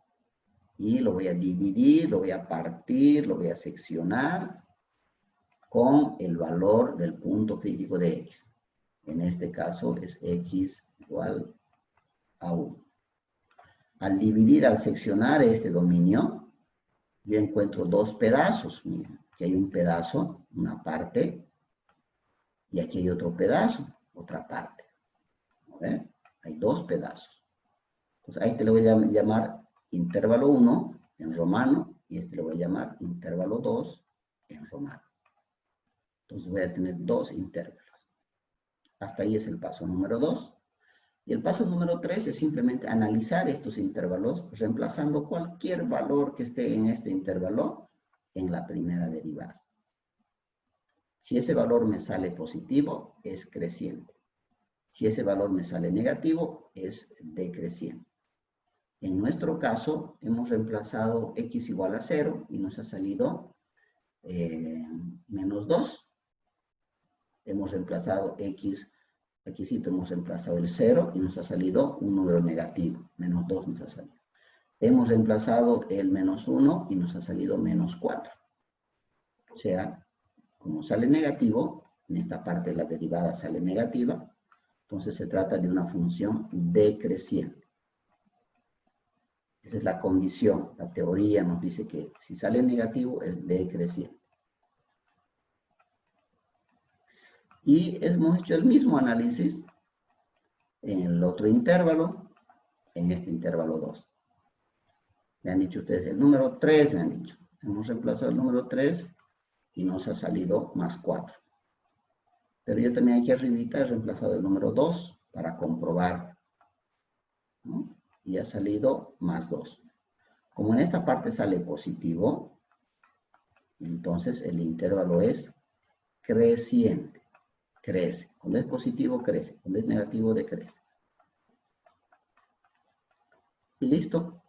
Y lo voy a dividir, lo voy a partir, lo voy a seccionar con el valor del punto crítico de x. En este caso es x igual a 1. Al dividir, al seccionar este dominio, yo encuentro dos pedazos. Miren, aquí hay un pedazo, una parte, y aquí hay otro pedazo, otra parte. ¿Ve? Hay dos pedazos. Entonces ahí te lo voy a llamar intervalo 1 en romano, y este lo voy a llamar intervalo 2 en romano. Entonces voy a tener dos intervalos. Hasta ahí es el paso número 2. Y el paso número 3 es simplemente analizar estos intervalos, reemplazando cualquier valor que esté en este intervalo en la primera derivada. Si ese valor me sale positivo, es creciente. Si ese valor me sale negativo, es decreciente. En nuestro caso, hemos reemplazado x igual a 0 y nos ha salido menos 2. Hemos reemplazado x, aquí sí hemos reemplazado el 0 y nos ha salido un número negativo, menos 2 nos ha salido. Hemos reemplazado el menos 1 y nos ha salido menos 4. O sea, como sale negativo, en esta parte de la derivada sale negativa, entonces se trata de una función decreciente. Esa es la condición. La teoría nos dice que si sale negativo es decreciente. Y hemos hecho el mismo análisis en el otro intervalo, en este intervalo 2. Me han dicho ustedes el número 3, me han dicho. Hemos reemplazado el número 3 y nos ha salido más 4. Pero yo también aquí arribita he reemplazado el número 2 para comprobar, ¿no? Y ha salido más 2. Como en esta parte sale positivo, entonces el intervalo es creciente. Crece. Cuando es positivo, crece. Cuando es negativo, decrece. Y listo.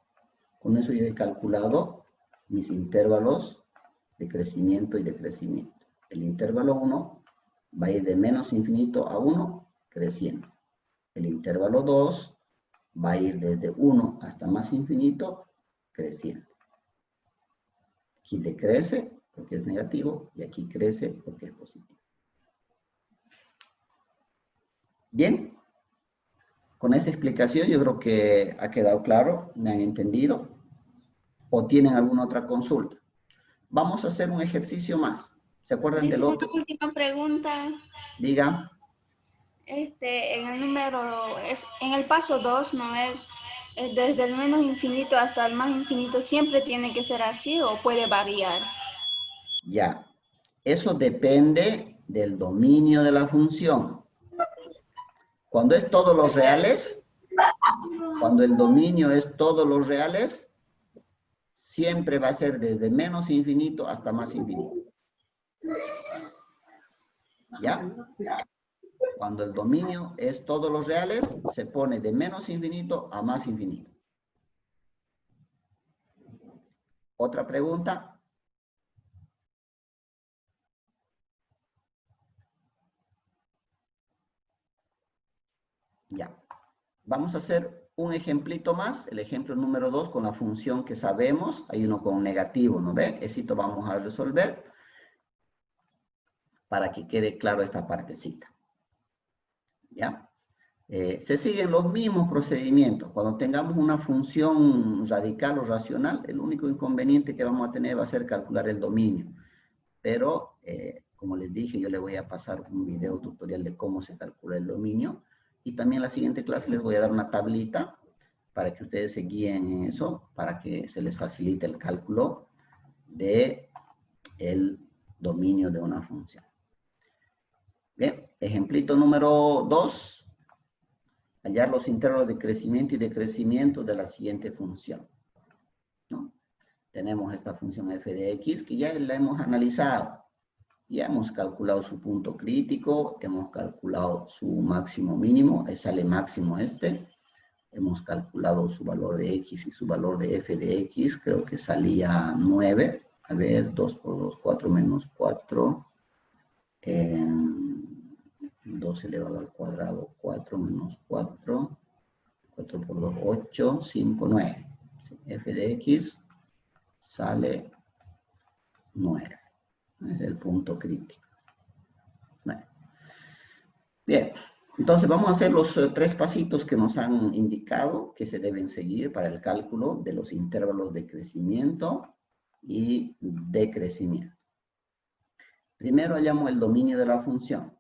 Con eso yo he calculado mis intervalos de crecimiento y decrecimiento. El intervalo 1 va a ir de menos infinito a 1, creciendo. El intervalo 2 va a ir desde 1 hasta más infinito, creciendo. Aquí decrece porque es negativo y aquí crece porque es positivo. Bien, con esta explicación yo creo que ha quedado claro, ¿me han entendido? ¿O tienen alguna otra consulta? Vamos a hacer un ejercicio más. ¿Se acuerdan Dice del una otro? última pregunta. Diga. En el número, en el paso 2, ¿no es desde el menos infinito hasta el más infinito? ¿Siempre tiene que ser así o puede variar? Ya. Eso depende del dominio de la función. Cuando es todos los reales, cuando el dominio es todos los reales, siempre va a ser desde menos infinito hasta más infinito. ¿Ya? Cuando el dominio es todos los reales, se pone de menos infinito a más infinito. ¿Otra pregunta? Ya. Vamos a hacer un ejemplito más, el ejemplo número 2 con la función que sabemos. Hay uno con negativo, ¿no ve? Esito vamos a resolver para que quede claro esta partecita. ¿Ya? Se siguen los mismos procedimientos. Cuando tengamos una función radical o racional, el único inconveniente que vamos a tener va a ser calcular el dominio. Pero, como les dije, yo les voy a pasar un video tutorial de cómo se calcula el dominio. Y también en la siguiente clase les voy a dar una tablita para que ustedes se guíen en eso, para que se les facilite el cálculo de el dominio de una función. Bien, ejemplito número 2. Hallar los intervalos de crecimiento y decrecimiento de la siguiente función, ¿no? Tenemos esta función f de x que ya la hemos analizado. Ya hemos calculado su punto crítico, hemos calculado su máximo mínimo, ahí sale máximo este. Hemos calculado su valor de x y su valor de f de x, creo que salía 9. A ver, 2 por 2, 4 menos 4. 2 elevado al cuadrado, 4 menos 4. 4 por 2, 8, 5, 9. F de x sale 9. Es el punto crítico. Bueno. Bien, entonces vamos a hacer los 3 pasitos que nos han indicado que se deben seguir para el cálculo de los intervalos de crecimiento y decrecimiento. Primero hallamos el dominio de la función.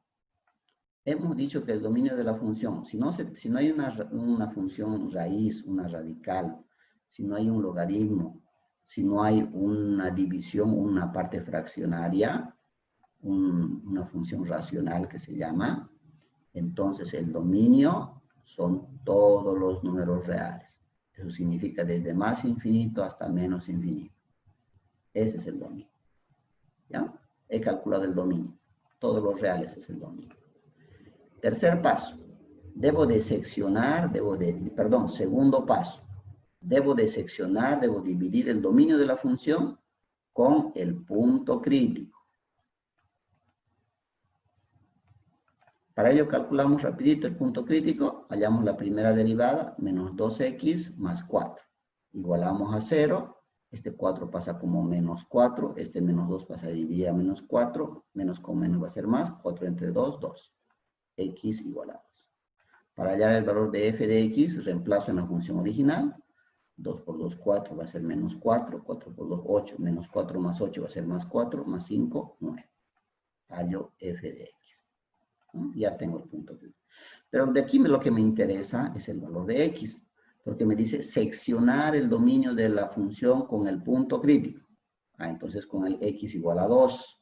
Hemos dicho que el dominio de la función, si no hay una función raíz, una radical, si no hay un logaritmo, si no hay una división, una parte fraccionaria, una función racional que se llama, entonces el dominio son todos los números reales. Eso significa desde más infinito hasta menos infinito. Ese es el dominio. ¿Ya? He calculado el dominio. Todos los reales es el dominio. Tercer paso, segundo paso, debo de seccionar, debo dividir el dominio de la función con el punto crítico. Para ello calculamos rapidito el punto crítico, hallamos la primera derivada, menos 2x más 4. Igualamos a 0, este 4 pasa como menos 4, este menos 2 pasa a dividir a menos 4, menos con menos va a ser más, 4 entre 2, 2. X igual a 2. Para hallar el valor de f de x, reemplazo en la función original. 2 por 2, 4 va a ser menos 4. 4 por 2, 8. Menos 4 más 8 va a ser más 4. Más 5, 9. Hallo f de x. ¿No? Ya tengo el punto. Pero de aquí lo que me interesa es el valor de x. Porque me dice seccionar el dominio de la función con el punto crítico. Entonces con el x igual a 2.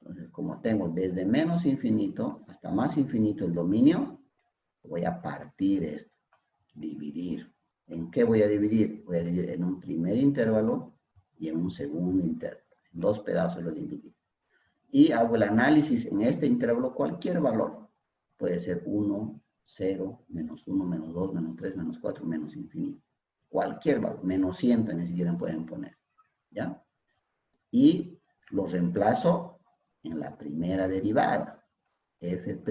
Entonces, como tengo desde menos infinito hasta más infinito el dominio, voy a partir esto, dividir. ¿En qué voy a dividir? Voy a dividir en un primer intervalo y en un segundo intervalo. En 2 pedazos lo divido. Y hago el análisis en este intervalo, cualquier valor. Puede ser 1, 0, menos 1, menos 2, menos 3, menos 4, menos infinito. Cualquier valor, menos 100 ni siquiera pueden poner. ¿Ya? y lo reemplazo en la primera derivada, f'.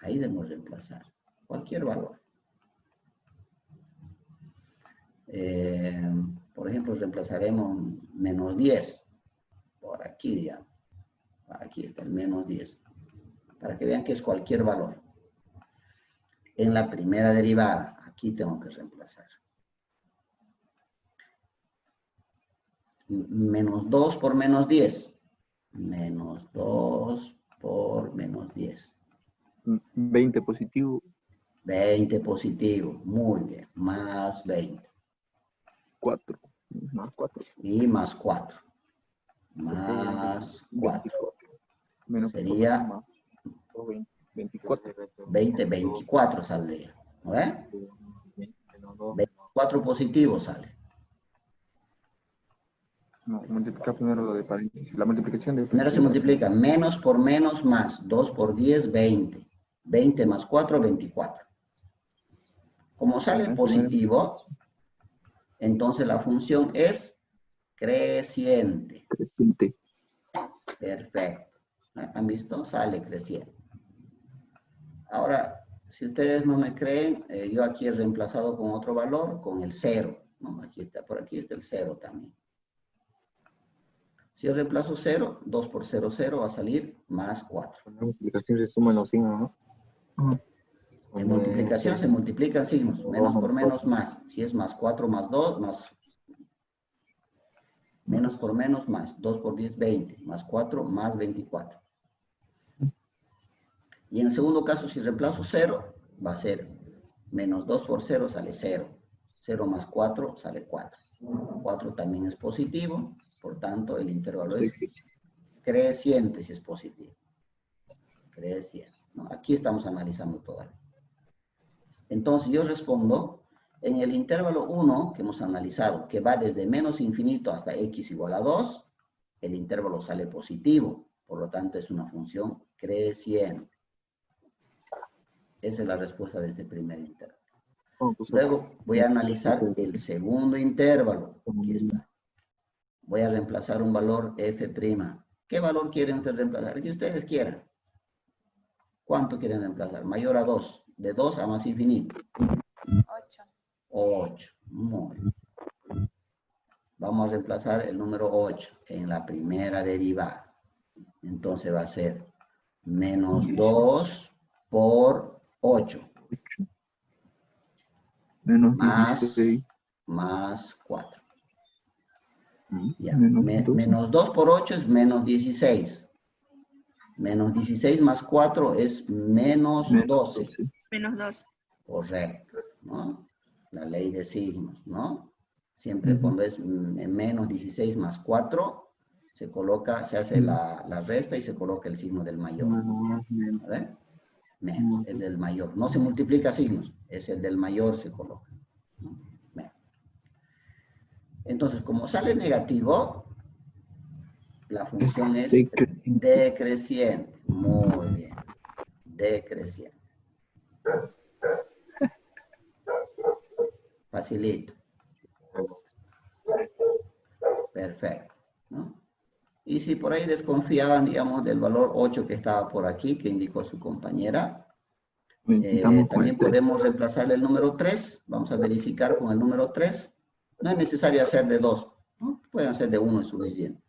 Ahí debemos reemplazar cualquier valor. Por ejemplo, reemplazaremos menos 10. Por aquí, digamos. Aquí está el menos 10. Para que vean que es cualquier valor. En la primera derivada, aquí tengo que reemplazar. Menos 2 por menos 10. Menos 2 por menos 10. 20 positivo. 20 positivo. Muy bien. Más 20. 4. Más 4. Y más 4. Más 4. Menos Sería más 24. 20, 24 saldría. ¿No ve? 24 positivo sale. No, multiplicar primero lo de paréntesis. La multiplicación de... Primero se multiplica menos por menos más. 2 por 10, 20. 20 más 4, 24. Como sale positivo, entonces la función es creciente. Creciente. Perfecto. ¿Han visto? Sale creciente. Ahora, si ustedes no me creen, yo aquí he reemplazado con otro valor, con el 0. ¿No? Aquí está, por aquí está el 0 también. Si yo reemplazo 0, 2 por 0, 0 va a salir más 4. La multiplicación se suman los signos, ¿no? En multiplicación se multiplican signos, menos por menos más. Si es más 4 más 2, más... Menos por menos más. 2 por 10, 20. Más 4, más 24. Y en el segundo caso, si reemplazo 0, va a ser menos 2 por 0 sale 0. 0 más 4 sale 4. 4 también es positivo, por tanto el intervalo es creciente si es positivo. Creciente. ¿No? Aquí estamos analizando todavía. Entonces yo respondo, en el intervalo 1 que hemos analizado, que va desde menos infinito hasta x igual a 2, el intervalo sale positivo, por lo tanto es una función creciente. Esa es la respuesta de este primer intervalo. Luego voy a analizar el segundo intervalo. Aquí está. Voy a reemplazar un valor f'. ¿Qué valor quieren ustedes reemplazar? El que ustedes quieran. ¿Cuánto quieren reemplazar? Mayor a 2. De 2 a más infinito. 8. 8. Muy bien. Vamos a reemplazar el número 8 en la primera derivada. Entonces va a ser menos 2 por 8. Menos Más, 16. más 4. Ya. Menos 12. Menos 2 por 8 es menos 16. Menos 16 más 4 es menos 12. Menos 2. Correcto, ¿no? La ley de signos, ¿no? Siempre cuando es menos 16 más 4, se coloca, se hace la resta y se coloca el signo del mayor. ¿A ver? Menos, el del mayor. No se multiplica signos, es el del mayor se coloca. Menos. Entonces, como sale negativo, la función es decreciente. Muy bien. Decreciente. Facilito. Perfecto. ¿No? Y si por ahí desconfiaban, digamos, del valor 8 que estaba por aquí, que indicó su compañera, también podemos reemplazar el número 3. Vamos a verificar con el número 3. No es necesario hacer de 2, ¿no? Pueden hacer de 1, es suficiente.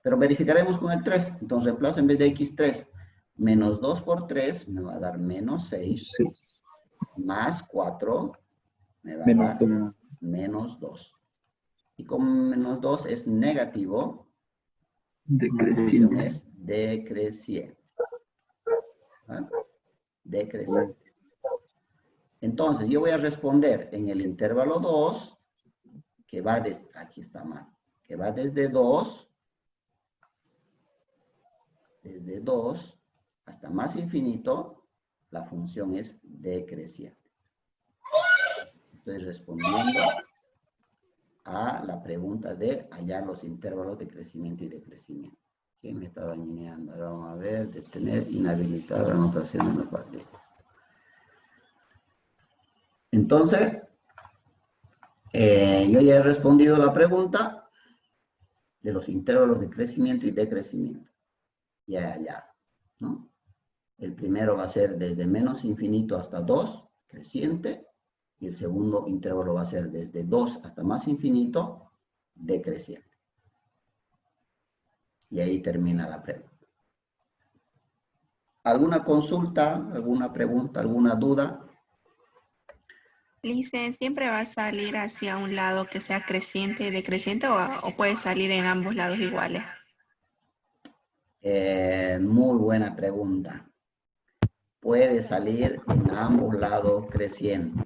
Pero verificaremos con el 3. Entonces reemplazo en vez de x3. Menos 2 por 3 me va a dar menos 6. Sí. Más 4 me va a dar menos 2. Y como menos 2 es negativo, Decreciente. es decreciente. ¿Ah? Decreciente. Entonces, yo voy a responder en el intervalo 2, que va desde, aquí está mal, que va desde 2 hasta más infinito, la función es decreciente. Estoy respondiendo a la pregunta de hallar los intervalos de crecimiento y decrecimiento. ¿Quién me está dañineando? Ahora vamos a ver, detener, inhabilitar la anotación de la lista. Entonces, yo ya he respondido la pregunta. de los intervalos de crecimiento y decrecimiento. Ya he hallado, ¿no? El primero va a ser desde menos infinito hasta 2, creciente, y el segundo intervalo va a ser desde 2 hasta más infinito, decreciente. Y ahí termina la pregunta. ¿Alguna consulta, alguna pregunta, alguna duda? Lice, ¿siempre va a salir hacia un lado que sea creciente y decreciente o puede salir en ambos lados iguales? Muy buena pregunta. Puede salir en ambos lados creciente.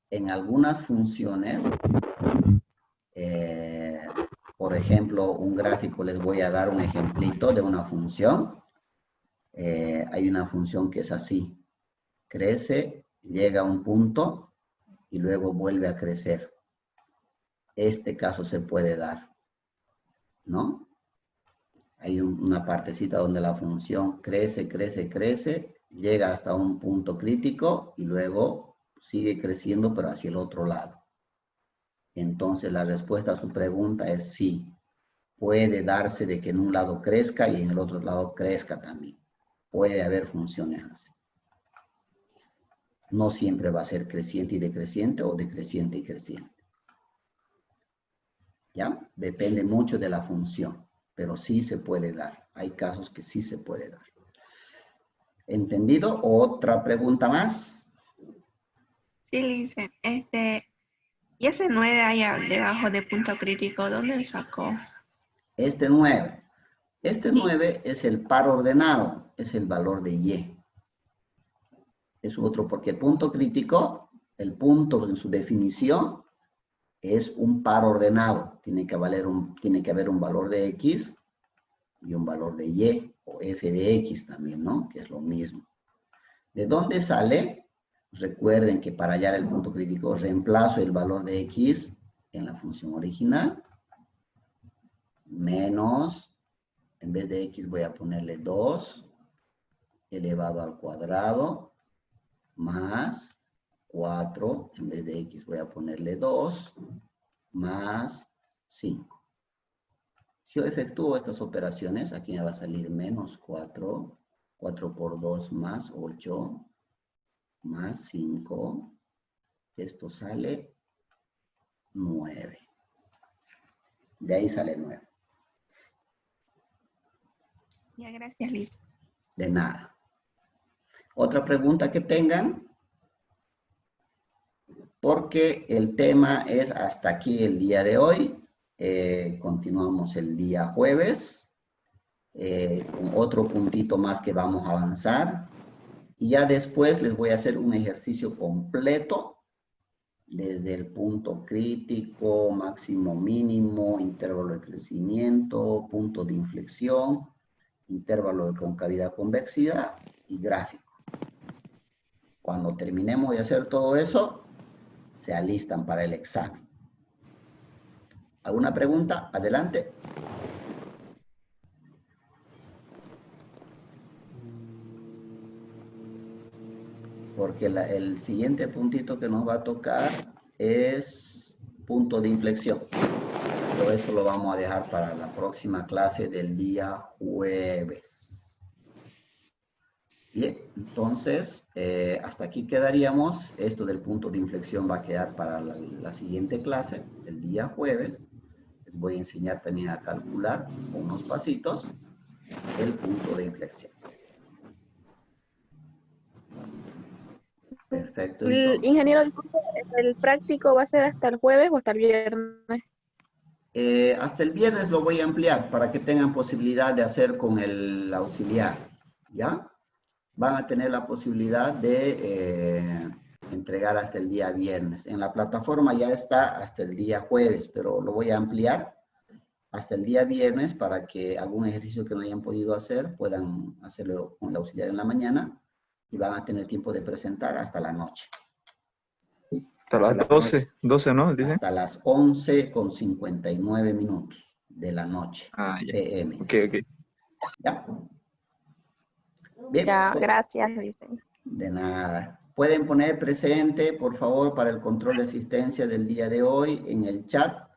En algunas funciones, por ejemplo, un gráfico, les voy a dar un ejemplito de una función. Hay una función que es así. Crece, llega a un punto y luego vuelve a crecer. Este caso se puede dar, ¿no? Hay una partecita donde la función crece, crece, crece, llega hasta un punto crítico y luego sigue creciendo, pero hacia el otro lado. Entonces, la respuesta a su pregunta es sí. Puede darse de que en un lado crezca y en el otro lado crezca también. Puede haber funciones así. No siempre va a ser creciente y decreciente o decreciente y creciente. ¿Ya? Depende mucho de la función, pero sí se puede dar. Hay casos que sí se puede dar. ¿Entendido? ¿Otra pregunta más? Sí, Lice. Y ese 9 allá debajo de punto crítico, ¿dónde lo sacó? Este 9. Este 9 es el par ordenado, es el valor de Y. Es otro, porque punto crítico, el punto en su definición, es un par ordenado. Tiene que haber un valor de X y un valor de Y, o F de X también, ¿no? Que es lo mismo. ¿De dónde sale? Recuerden que para hallar el punto crítico, reemplazo el valor de X en la función original, menos, en vez de X voy a ponerle 2, elevado al cuadrado, más 4, en vez de X voy a ponerle 2, más 5. Si yo efectúo estas operaciones, aquí me va a salir menos 4, 4 por 2 más 8, más 5, esto sale 9. De ahí sale 9. Ya, gracias, Lice. De nada. ¿Otra pregunta que tengan? Porque el tema es hasta aquí el día de hoy. Continuamos el día jueves. Con otro puntito más que vamos a avanzar. Y ya después les voy a hacer un ejercicio completo. Desde el punto crítico, máximo mínimo, intervalo de crecimiento, punto de inflexión, intervalo de concavidad-convexidad y gráfico. Cuando terminemos de hacer todo eso, se alistan para el examen. ¿Alguna pregunta? Adelante. Porque el siguiente puntito que nos va a tocar es punto de inflexión. Pero eso lo vamos a dejar para la próxima clase del día jueves. Bien, entonces, hasta aquí quedaríamos. Esto del punto de inflexión va a quedar para la siguiente clase, el día jueves. Les voy a enseñar también a calcular con unos pasitos el punto de inflexión. Perfecto. Entonces, Ingeniero, disculpe, ¿el práctico va a ser hasta el jueves o hasta el viernes? hasta el viernes lo voy a ampliar para que tengan posibilidad de hacer con el auxiliar, ¿ya? Van a tener la posibilidad de entregar hasta el día viernes. En la plataforma ya está hasta el día jueves, pero lo voy a ampliar hasta el día viernes para que algún ejercicio que no hayan podido hacer puedan hacerlo con el auxiliar en la mañana y van a tener tiempo de presentar hasta la noche. Hasta las 12, ¿no? Dice. Hasta las 11:59 de la noche, Ah, ya. PM. Ok. ¿Ya? Bien. Ya, gracias, Lice. De nada. Pueden poner presente, por favor, para el control de asistencia del día de hoy en el chat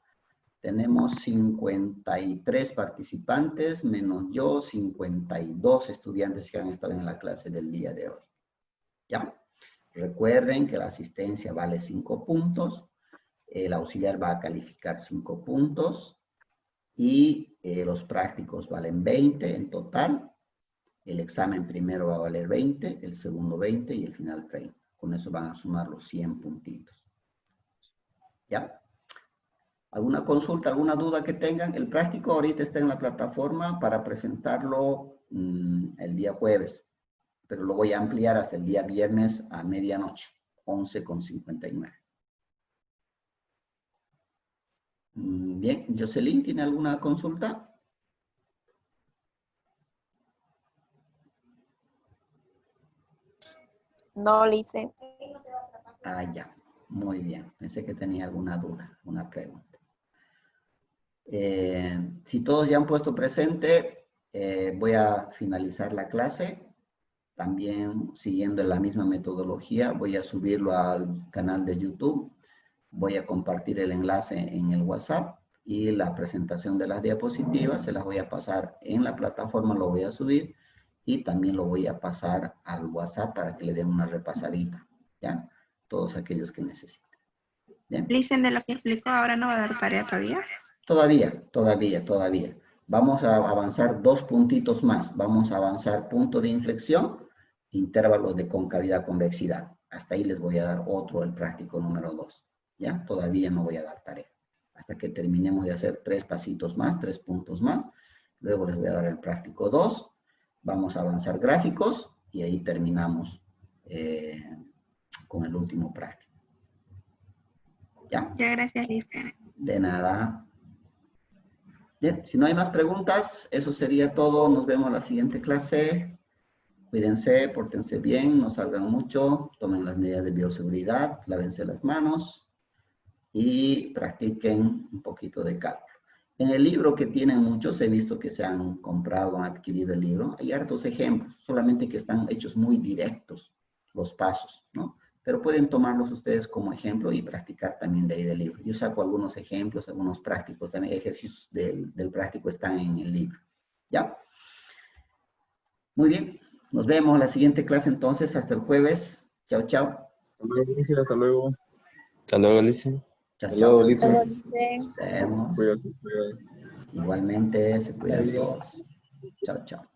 Tenemos 53 participantes, menos yo, 52 estudiantes que han estado en la clase del día de hoy. ¿Ya? Recuerden que la asistencia vale 5 puntos, el auxiliar va a calificar 5 puntos y los prácticos valen 20 en total. El examen primero va a valer 20, el segundo 20 y el final 30. Con eso van a sumar los 100 puntitos. ¿Ya? ¿Alguna consulta, alguna duda que tengan? El práctico ahorita está en la plataforma para presentarlo el día jueves, pero lo voy a ampliar hasta el día viernes a medianoche, 11:59. Bien, Jocelyn, ¿tiene alguna consulta? No, Lice. Ah, ya. Muy bien. Pensé que tenía alguna duda, una pregunta. Si todos ya han puesto presente, voy a finalizar la clase. También siguiendo la misma metodología, voy a subirlo al canal de YouTube. Voy a compartir el enlace en el WhatsApp y la presentación de las diapositivas se las voy a pasar en la plataforma, lo voy a subir y también lo voy a pasar al WhatsApp para que le den una repasadita, ¿ya? Todos aquellos que necesiten. ¿Bien? Listen, de lo que explicó, ahora no va a dar tarea todavía. Todavía. Vamos a avanzar 2 puntitos más. Vamos a avanzar punto de inflexión, intervalos de concavidad-convexidad. Hasta ahí les voy a dar otro, el práctico número 2. ¿Ya? Todavía no voy a dar tarea. Hasta que terminemos de hacer 3 pasitos más, 3 puntos más. Luego les voy a dar el práctico 2. Vamos a avanzar gráficos y ahí terminamos con el último práctico. ¿Ya? Ya, gracias, Listen. De nada. Bien, si no hay más preguntas, eso sería todo. Nos vemos en la siguiente clase. Cuídense, pórtense bien, no salgan mucho, tomen las medidas de bioseguridad, lávense las manos y practiquen un poquito de cálculo. En el libro que tienen muchos, he visto que se han comprado, han adquirido el libro, hay hartos ejemplos, solamente que están hechos muy directos los pasos, ¿no? Pero pueden tomarlos ustedes como ejemplo y practicar también de ahí del libro. Yo saco algunos ejemplos, algunos prácticos, también ejercicios del práctico están en el libro. ¿Ya? Muy bien. Nos vemos en la siguiente clase entonces. Hasta el jueves. Chao, chao. Hasta luego, Lice, hasta luego. Hasta luego, Lice. Chao, Hasta luego, chao. Lice. Nos vemos. Cuídate, cuídate. Igualmente, se cuidan todos. Chao, chao.